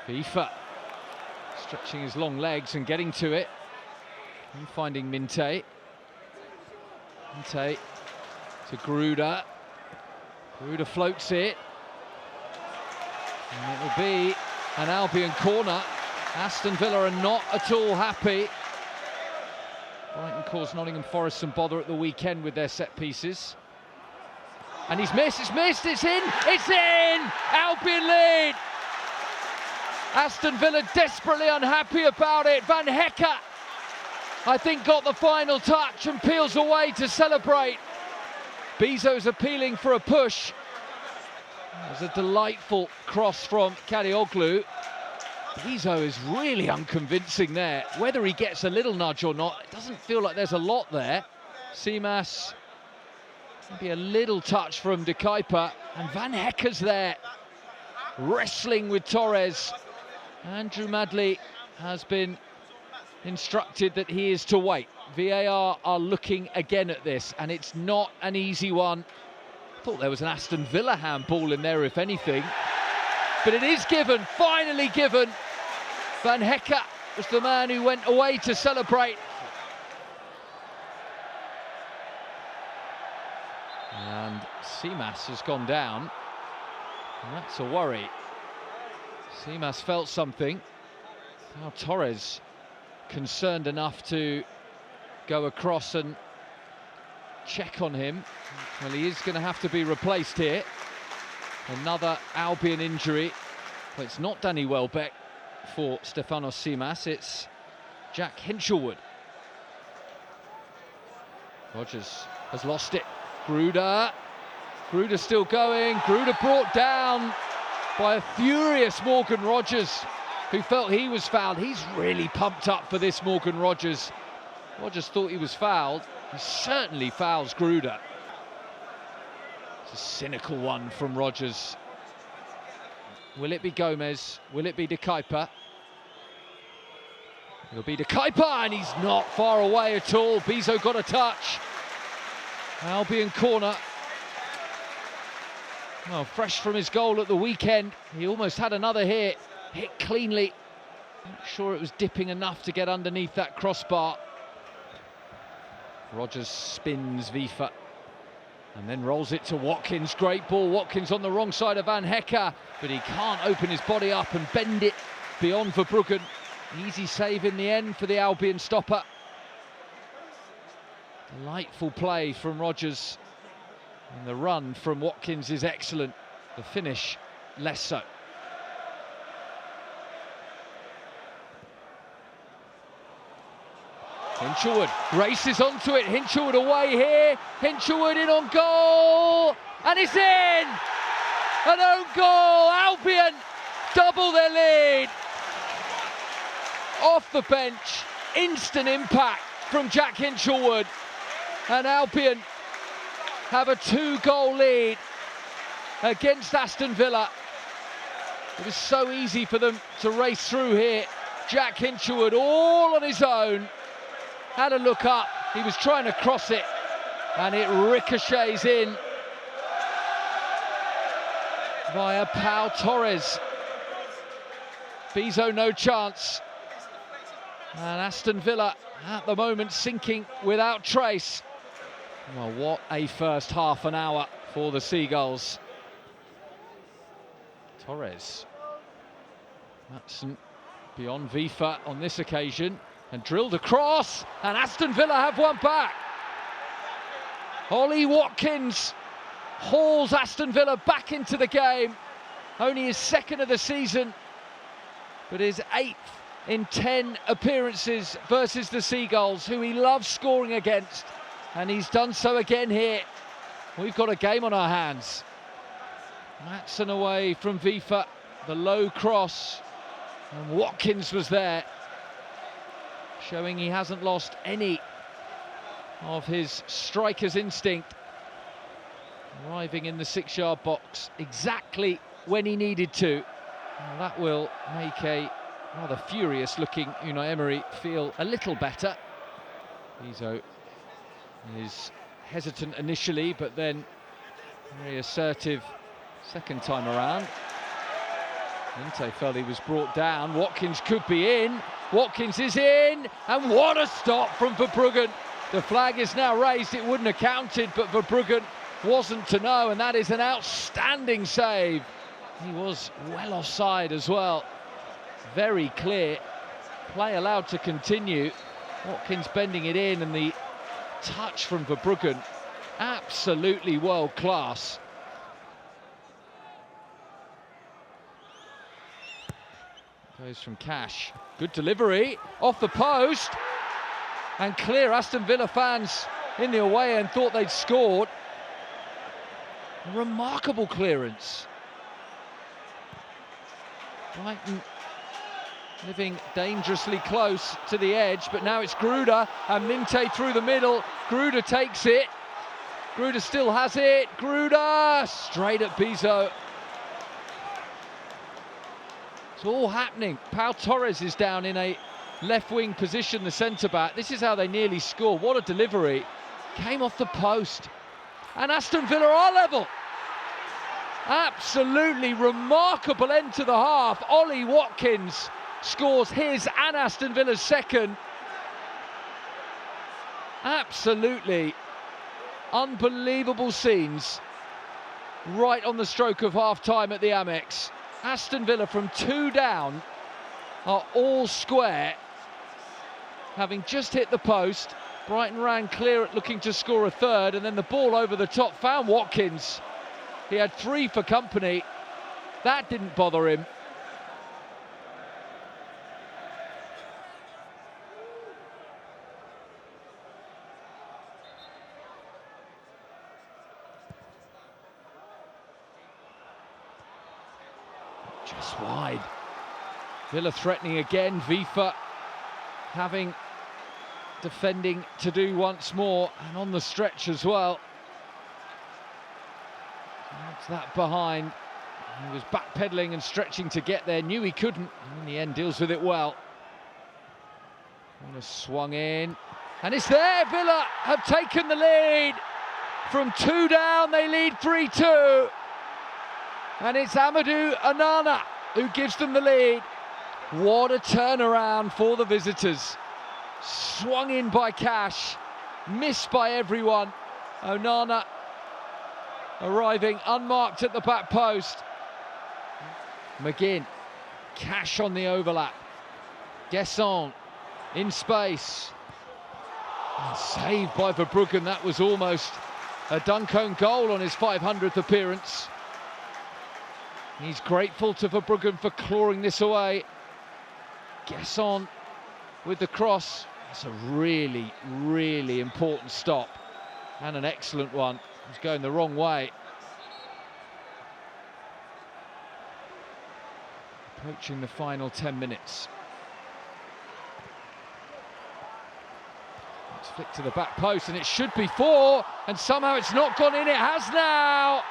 Vifa stretching his long legs and getting to it. And finding Minte. Minte to Gruder. Gruder floats it. And it'll be an Albion corner. Aston Villa are not at all happy. Brighton caused Nottingham Forest some bother at the weekend with their set pieces. And he's missed, it's missed, it's in! Albion lead! Aston Villa desperately unhappy about it. Van Hecke, I think, got the final touch and peels away to celebrate. Bezo's appealing for a push. There's a delightful cross from Kadioglu. Bezo is really unconvincing there. Whether he gets a little nudge or not, it doesn't feel like there's a lot there. Simas, maybe a little touch from De Kuyper, and Van Hecke's there, wrestling with Torres. Andrew Madley has been instructed that he is to wait. VAR are looking again at this, and it's not an easy one. I thought there was an Aston Villa handball in there, if anything. But it is given, finally given. Van Hecke was the man who went away to celebrate. And Simas has gone down, and that's a worry. Simas felt something. Now Torres concerned enough to go across and check on him. Well, he is going to have to be replaced here. Another Albion injury. Well, it's not Danny Welbeck for Stefanos Simas, it's Jack Hinshelwood. Rodgers has lost it. Gruder still going. Gruder brought down by a furious Morgan Rodgers, who felt he was fouled. He's really pumped up for this, Morgan Rodgers. Rodgers thought he was fouled. He certainly fouls Gruder. It's a cynical one from Rodgers. Will it be Gomez? Will it be De Kuyper? It'll be De Kuyper, and he's not far away at all. Bezo got a touch. Albion corner. Well, fresh from his goal at the weekend, he almost had another hit cleanly. Not sure it was dipping enough to get underneath that crossbar. Rodgers spins Vifa and then rolls it to Watkins. Great ball. Watkins on the wrong side of Van Hecke, but he can't open his body up and bend it beyond Verbruggen. Easy save in the end for the Albion stopper. Delightful play from Rodgers. And the run from Watkins is excellent. The finish, less so. Hinshelwood races onto it. Hinshelwood away here. Hinshelwood in on goal. And it's in! An own goal. Albion double their lead. Off the bench. Instant impact from Jack Hinshelwood. And Albion have a 2-goal lead against Aston Villa. It was so easy for them to race through here. Jack Hinshelwood all on his own. Had a look up, he was trying to cross it, and it ricochets in via Pau Torres. Bezo no chance. And Aston Villa at the moment sinking without trace. Well, what a first half an hour for the Seagulls. Torres. Matson beyond Vifa on this occasion and drilled across, and Aston Villa have one back. Ollie Watkins hauls Aston Villa back into the game. Only his second of the season, but his 8th in 10 appearances versus the Seagulls, who he loves scoring against. And he's done so again here. We've got a game on our hands. Matson away from Vifa, the low cross, and Watkins was there, showing he hasn't lost any of his striker's instinct. Arriving in the 6-yard box exactly when he needed to. Well, that will make a rather furious-looking Unai Emery feel a little better. Bezo is hesitant initially, but then very assertive second time around. Minte felt he was brought down. Watkins could be in. Watkins is in, and what a stop from Verbruggen. The flag is now raised. It wouldn't have counted, but Verbruggen wasn't to know, and that is an outstanding save. He was well offside as well. Very clear. Play allowed to continue. Watkins bending it in, and the touch from Verbruggen, absolutely world class. Goes from Cash. Good delivery off the post, and clear. Aston Villa fans in the away end thought they'd scored. Remarkable clearance. Brighton living dangerously close to the edge, but now it's Gruder, and Minte through the middle. Gruder takes it. Gruder still has it. Gruder straight at Bizot. It's all happening. Pau Torres is down in a left wing position, the centre back. This is how they nearly score. What a delivery. Came off the post. And Aston Villa are level. Absolutely remarkable end to the half. Ollie Watkins scores his and Aston Villa's second. Absolutely unbelievable scenes right on the stroke of half-time at the Amex. Aston Villa from 2 down are all square, having just hit the post. Brighton ran clear at looking to score a third, and then the ball over the top found Watkins. He had 3 for company. That didn't bother him. Just wide. Villa threatening again. Vifa having defending to do once more, and on the stretch as well. That's that behind. He was backpedaling and stretching to get there, knew he couldn't, and in the end deals with it well. Corner swung in, and it's there. Villa have taken the lead. From 2 down, they lead 3-2. And it's Amadou Onana who gives them the lead. What a turnaround for the visitors. Swung in by Cash, missed by everyone. Onana arriving unmarked at the back post. McGinn, Cash on the overlap. Guesson in space. And saved by Verbruggen. That was almost a Duncombe goal on his 500th appearance. He's grateful to Verbruggen for clawing this away. Guesson with the cross. It's a really, really important stop, and an excellent one. He's going the wrong way. Approaching the final 10 minutes. Let's flick to the back post, and it should be 4, and somehow it's not gone in. It has now.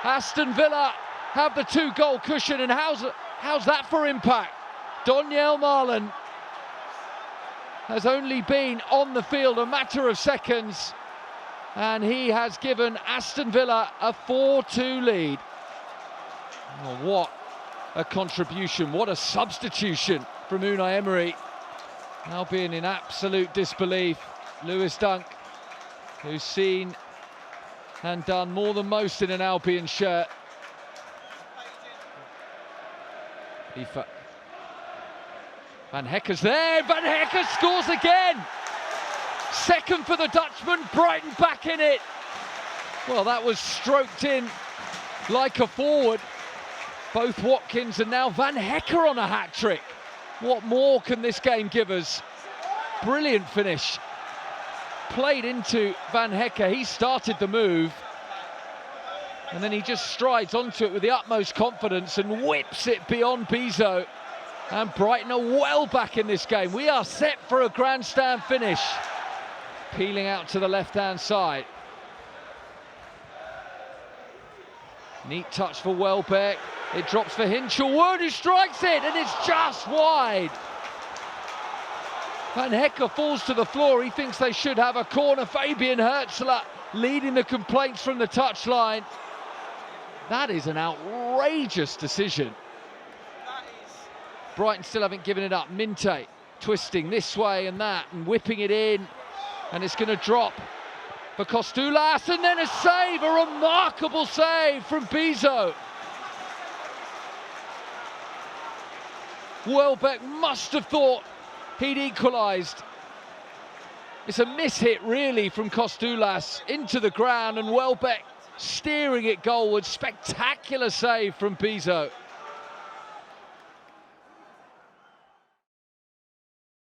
Aston Villa have the 2-goal cushion, and how's that for impact? Donyell Marlon has only been on the field a matter of seconds, and he has given Aston Villa a 4-2 lead. Oh, what a contribution, what a substitution from Unai Emery. Albion in absolute disbelief. Lewis Dunk, who's seen and done more than most in an Albion shirt. Vifa. Van Hecke's there, Van Hecke scores again! Second for the Dutchman, Brighton back in it. Well, that was stroked in like a forward. Both Watkins and now Van Hecke on a hat-trick. What more can this game give us? Brilliant finish. Played into Van Hecke, he started the move. And then he just strides onto it with the utmost confidence and whips it beyond Bizot. And Brighton are well back in this game. We are set for a grandstand finish. Peeling out to the left-hand side. Neat touch for Welbeck. It drops for Hinshelwood, who strikes it, and it's just wide. Van Hecke falls to the floor. He thinks they should have a corner. Fabian Hürzeler leading the complaints from the touchline. That is an outrageous decision. Brighton still haven't given it up. Minte twisting this way and that and whipping it in, and it's going to drop for Kostoulas, and then a save, a remarkable save from Bizot. Welbeck must have thought he'd equalised. It's a miss-hit really from Kostoulas into the ground, and Welbeck steering it goalwards. Spectacular save from Bizot.